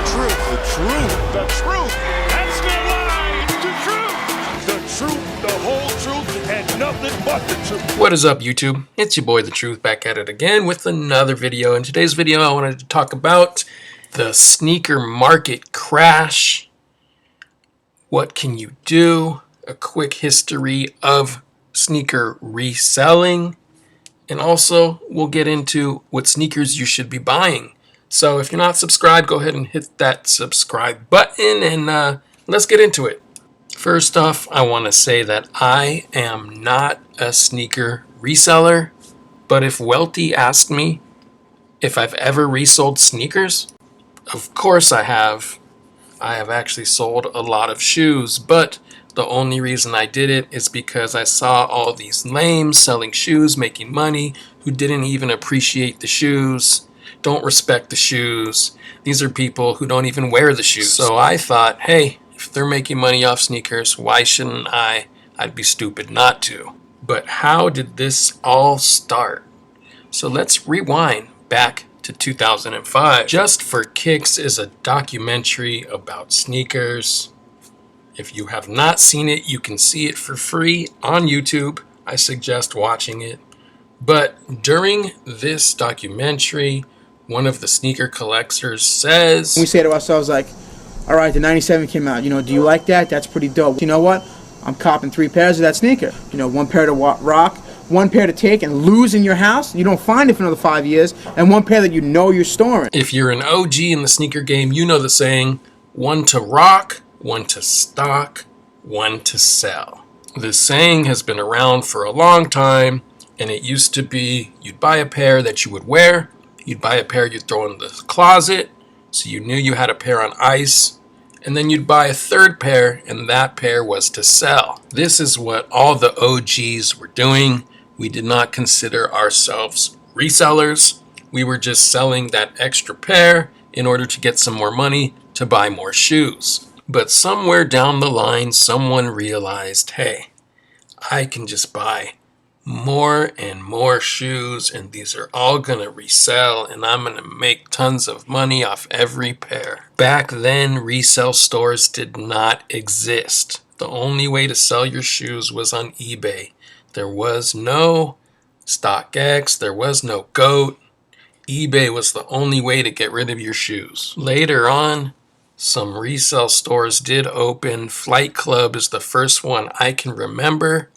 the truth. The truth. The truth. That's the line. The truth. The truth, the whole truth, and nothing but the truth. What is up, YouTube? It's your boy, The Truth, back at it again with another video. In today's video, I wanted to talk about the sneaker market crash. What can you do? A quick history of sneaker reselling. And also, we'll get into what sneakers you should be buying. So if you're not subscribed, go ahead and hit that subscribe button and let's get into it. First off, I want to say that I am not a sneaker reseller, but if Welty asked me if I've ever resold sneakers, of course I have. I have actually sold a lot of shoes, but the only reason I did it is because I saw all these lames selling shoes, making money, who didn't even appreciate the shoes, don't respect the shoes. These are people who don't even wear the shoes. So I thought, hey, if they're making money off sneakers, why shouldn't I? I'd be stupid not to. But how did this all start? So let's rewind back to 2005. Just for Kicks is a documentary about sneakers. If you have not seen it, you can see it for free on YouTube. I suggest watching it. But during this documentary, one of the sneaker collectors says, we say to ourselves like, all right, the 97 came out, do you like that? That's pretty dope. You know what? I'm copping 3 pairs of that sneaker. One pair to rock, one pair to take and lose in your house. You don't find it for another 5 years, and one pair that you're storing. If you're an OG in the sneaker game, you know the saying, one to rock, one to stock, one to sell. This saying has been around for a long time, and it used to be you'd buy a pair that you would wear, you'd buy a pair you'd throw in the closet, so you knew you had a pair on ice, and then you'd buy a third pair, and that pair was to sell. This is what all the OGs were doing. We did not consider ourselves resellers. We were just selling that extra pair in order to get some more money to buy more shoes. But somewhere down the line, someone realized, hey, I can just buy more and more shoes, and these are all gonna resell, and I'm gonna make tons of money off every pair. Back then, resale stores did not exist. The only way to sell your shoes was on eBay. There was no StockX, there was no GOAT. eBay was the only way to get rid of your shoes. Later on, some resale stores did open. Flight Club is the first one I can remember.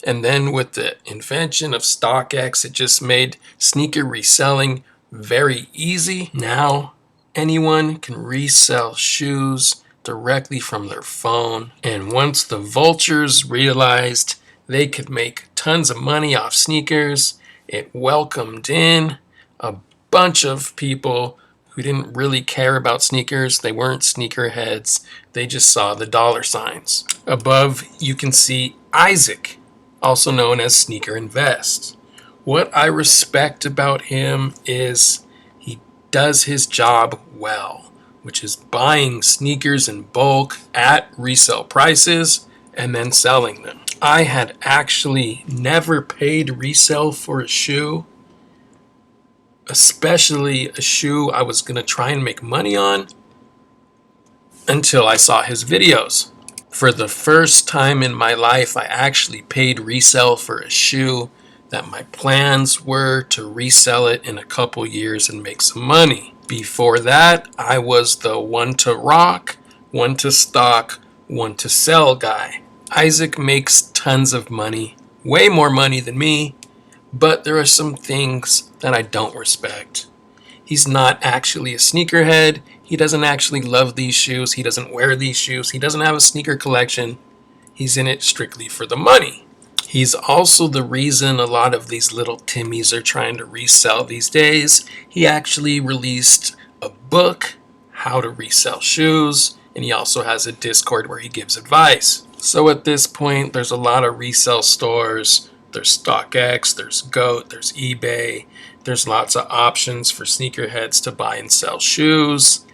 And then with the invention of StockX, it just made sneaker reselling very easy. Now, anyone can resell shoes directly from their phone. And once the vultures realized they could make tons of money off sneakers, it welcomed in a bunch of people who didn't really care about sneakers. They weren't sneakerheads. They just saw the dollar signs. Above, you can see Issac, also known as Sneaker Invest. What I respect about him is he does his job well, which is buying sneakers in bulk at resale prices and then selling them. I had actually never paid resale for a shoe, especially a shoe I was gonna try and make money on, until I saw his videos. For the first time in my life, I actually paid resale for a shoe that my plans were to resell it in a couple years and make some money. Before that, I was the one to rock, one to stock, one to sell guy. Issac makes tons of money, way more money than me, but there are some things that I don't respect. He's not actually a sneakerhead. He doesn't actually love these shoes. He doesn't wear these shoes. He doesn't have a sneaker collection. He's in it strictly for the money. He's also the reason a lot of these little Timmies are trying to resell these days. He actually released a book, How to Resell Shoes, and he also has a Discord where he gives advice. So at this point, there's a lot of resale stores. There's StockX, there's GOAT, there's eBay. There's lots of options for sneakerheads to buy and sell shoes.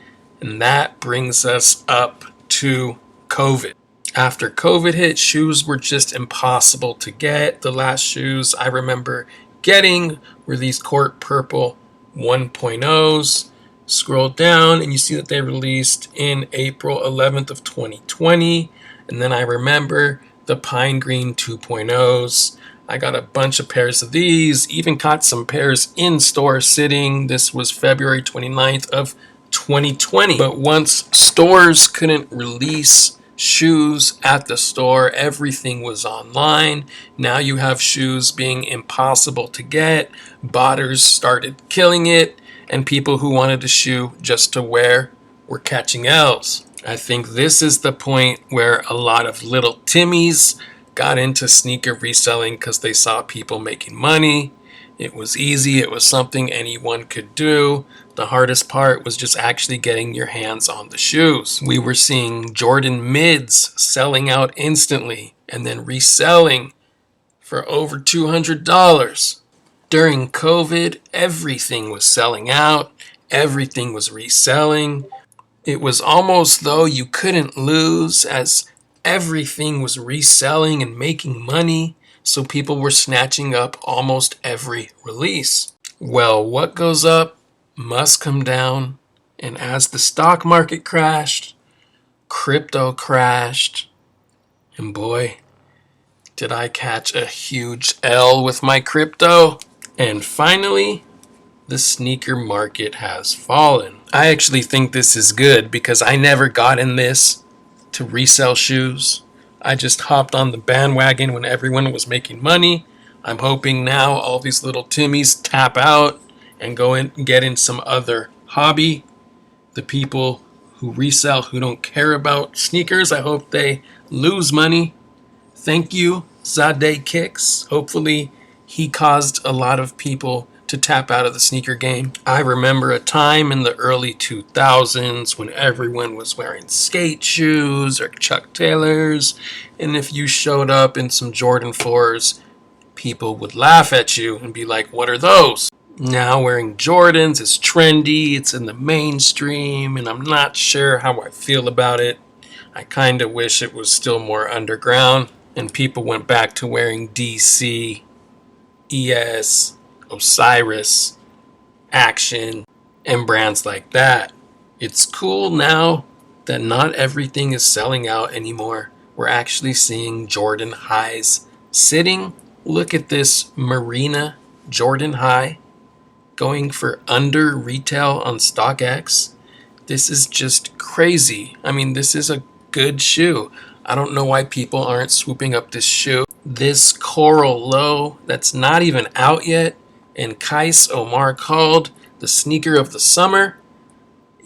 And that brings us up to COVID. After COVID hit, shoes were just impossible to get. The last shoes I remember getting were these Court Purple 1.0s. Scroll down and you see that they released in April 11th of 2020. And then I remember the Pine Green 2.0s. I got a bunch of pairs of these, even caught some pairs in store sitting. This was February 29th of 2020. But once stores couldn't release shoes at the store, everything was online. Now you have shoes being impossible to get. Botters started killing it, and people who wanted a shoe just to wear were catching L's. I think this is the point where a lot of little Timmies got into sneaker reselling because they saw people making money. It was easy. It was something anyone could do. The hardest part was just actually getting your hands on the shoes. We were seeing Jordan mids selling out instantly and then reselling for over $200. During COVID, everything was selling out. Everything was reselling. It was almost though you couldn't lose, as everything was reselling and making money, so people were snatching up almost every release. Well, what goes up must come down, and as the stock market crashed, crypto crashed, and boy, did I catch a huge L with my crypto. And finally, the sneaker market has fallen. I actually think this is good because I never got in this to resell shoes. I just hopped on the bandwagon when everyone was making money. I'm hoping now all these little Timmies tap out and go in and get in some other hobby. The people who resell, who don't care about sneakers, I hope they lose money. Thank you, Zadeh Kicks. Hopefully he caused a lot of people to tap out of the sneaker game. I remember a time in the early 2000s when everyone was wearing skate shoes or Chuck Taylors, and if you showed up in some Jordan 4s, people would laugh at you and be like, what are those? Now wearing Jordans is trendy, it's in the mainstream, and I'm not sure how I feel about it. I kind of wish it was still more underground and people went back to wearing DC, ES, Osiris, Action, and brands like that. It's cool now that not everything is selling out anymore. We're actually seeing Jordan highs sitting. Look at this Marina Jordan high going for under retail on StockX. This is just crazy. I mean, this is a good shoe. I don't know why people aren't swooping up this shoe. This Coral Low that's not even out yet, and Qias Omar called the sneaker of the summer,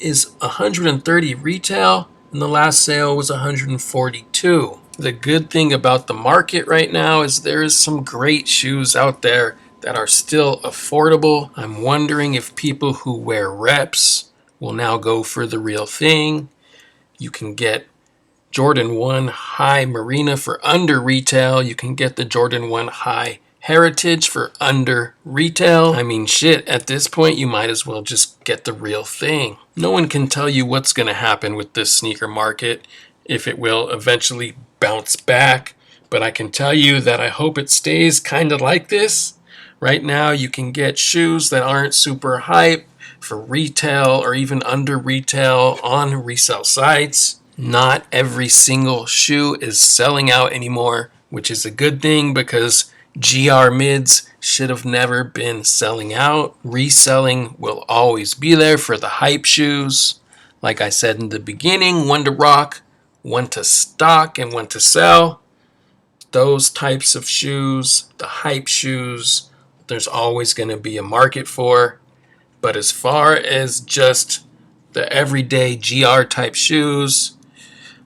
is 130 retail, and the last sale was 142. The good thing about the market right now is there is some great shoes out there that are still affordable. I'm wondering if people who wear reps will now go for the real thing. You can get Jordan 1 High Marina for under retail. You can get the Jordan 1 High Heritage for under retail. I mean, shit, at this point, you might as well just get the real thing. No one can tell you what's going to happen with this sneaker market, if it will eventually bounce back. But I can tell you that I hope it stays kind of like this. Right now, you can get shoes that aren't super hype for retail or even under retail on resale sites. Not every single shoe is selling out anymore, which is a good thing because GR mids should have never been selling out. Reselling will always be there for the hype shoes. Like I said in the beginning, one to rock, one to stock, and one to sell. Those types of shoes, the hype shoes, there's always going to be a market for. But as far as just the everyday GR type shoes,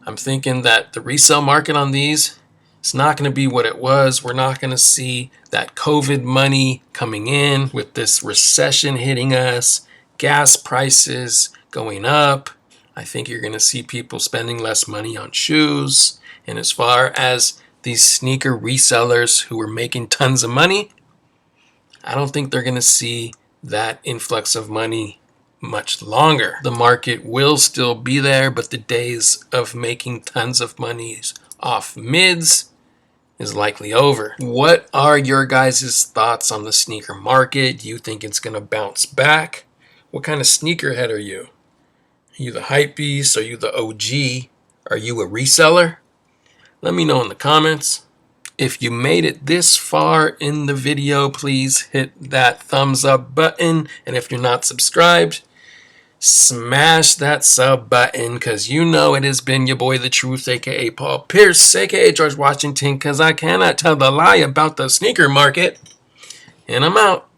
I'm thinking that the resale market on these, it's not going to be what it was. We're not going to see that COVID money coming in with this recession hitting us, gas prices going up. I think you're going to see people spending less money on shoes. And as far as these sneaker resellers who are making tons of money, I don't think they're going to see that influx of money much longer. The market will still be there, but the days of making tons of money off mids is likely over. What are your guys' thoughts on the sneaker market? Do you think it's going to bounce back? What kind of sneakerhead are you? Are you the hype beast? Are you the OG? Are you a reseller? Let me know in the comments. If you made it this far in the video, please hit that thumbs up button. And if you're not subscribed, smash that sub button, because you know it has been your boy The Truth, aka Paul Pierce, aka George Washington, because I cannot tell the lie about the sneaker market. And I'm out.